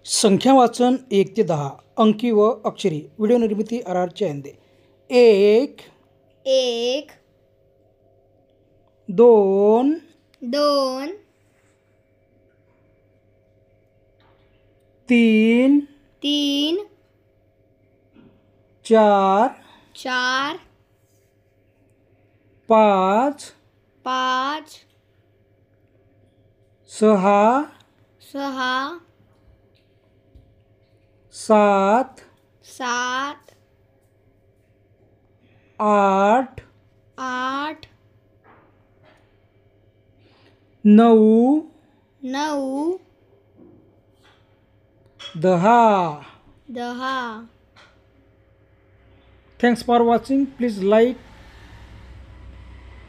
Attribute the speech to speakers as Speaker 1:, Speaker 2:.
Speaker 1: संख्या वाचन 1 ते 10 अंकी व अक्षरी व्हिडिओ निर्मिती RR चैंदे 1
Speaker 2: एक
Speaker 1: 2
Speaker 2: दोन
Speaker 1: 3
Speaker 2: तीन
Speaker 1: 4
Speaker 2: चार
Speaker 1: 5
Speaker 2: पाच
Speaker 1: 6
Speaker 2: सहा
Speaker 1: 7
Speaker 2: सात
Speaker 1: 8
Speaker 2: आठ
Speaker 1: 9
Speaker 2: नऊ
Speaker 1: 10.
Speaker 2: दहा.
Speaker 1: Thanks for watching. Please like,